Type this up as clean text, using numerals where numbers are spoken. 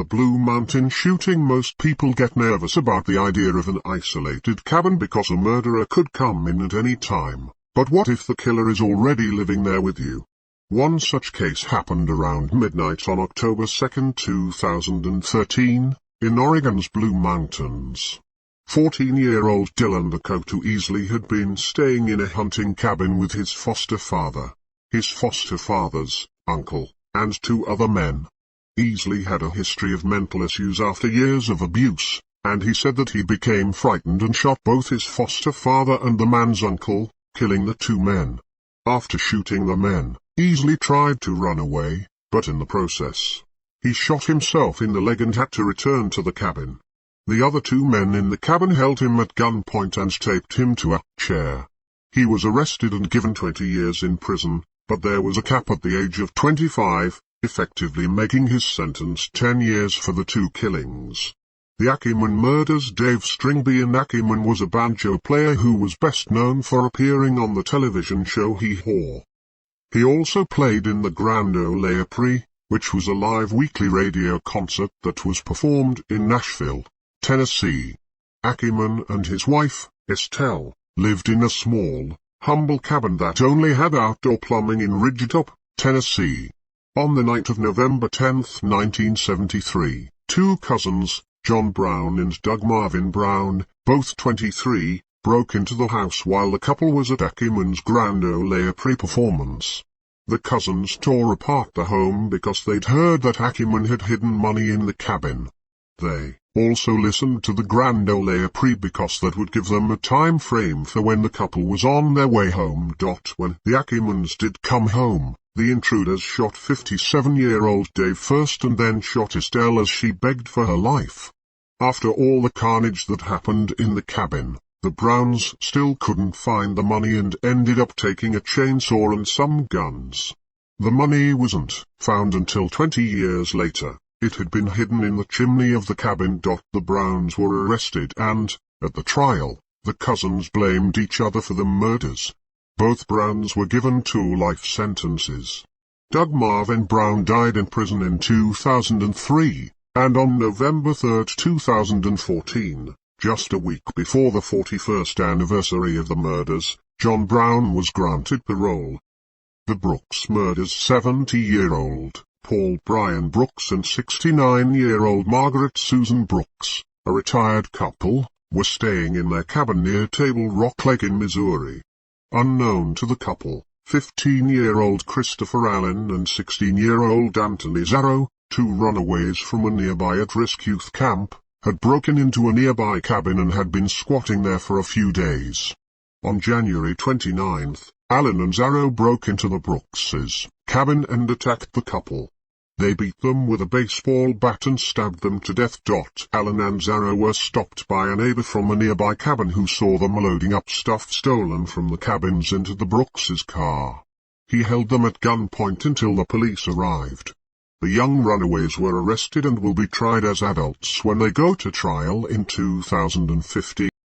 The Blue Mountain shooting. Most people get nervous about the idea of an isolated cabin because a murderer could come in at any time. But what if the killer is already living there with you? One such case happened around midnight on October 2, 2013, in Oregon's Blue Mountains. 14-year-old Dylan Lakota Easley had been staying in a hunting cabin with his foster father, his foster father's uncle, and 2 other men. Easley had a history of mental issues after years of abuse, and he said that he became frightened and shot both his foster father and the man's uncle, killing the 2 men. After shooting the men, Easley tried to run away, but in the process, he shot himself in the leg and had to return to the cabin. The other 2 men in the cabin held him at gunpoint and taped him to a chair. He was arrested and given 20 years in prison, but there was a cap at the age of 25, effectively making his sentence 10 years for the 2 killings. The Ackerman murders. Dave Stringbean Ackerman was a banjo player who was best known for appearing on the television show Hee Haw. He also played in the Grand Ole Opry, which was a live weekly radio concert that was performed in Nashville, Tennessee. Ackerman and his wife, Estelle, lived in a small, humble cabin that only had outdoor plumbing in Ridgetop, Tennessee. On the night of November 10, 1973, 2 cousins, John Brown and Doug Marvin Brown, both 23, broke into the house while the couple was at Ackerman's Grand Ole Opry performance. The cousins tore apart the home because they'd heard that Ackerman had hidden money in the cabin. They also listened to the Grand Ole Opry because that would give them a time frame for when the couple was on their way home. When the Ackermans did come home, the intruders shot 57-year-old Dave first and then shot Estelle as she begged for her life. After all the carnage that happened in the cabin, the Browns still couldn't find the money and ended up taking a chainsaw and some guns. The money wasn't found until 20 years later. It had been hidden in the chimney of the cabin. The Browns were arrested and, at the trial, the cousins blamed each other for the murders. Both Browns were given 2 life sentences. Doug Marvin Brown died in prison in 2003, and on November 3, 2014, just a week before the 41st anniversary of the murders, John Brown was granted parole. The Brooks murders. 70-year-old Paul Brian Brooks and 69-year-old Margaret Susan Brooks, a retired couple, were staying in their cabin near Table Rock Lake in Missouri. Unknown to the couple, 15-year-old Christopher Allen and 16-year-old Anthony Zarrow, 2 runaways from a nearby at-risk youth camp, had broken into a nearby cabin and had been squatting there for a few days. On January 29, Allen and Zarrow broke into the Brooks' cabin and attacked the couple. They beat them with a baseball bat and stabbed them to death. Allen and Zarrow were stopped by a neighbor from a nearby cabin who saw them loading up stuff stolen from the cabins into the Brooks' car. He held them at gunpoint until the police arrived. The young runaways were arrested and will be tried as adults when they go to trial in 2015.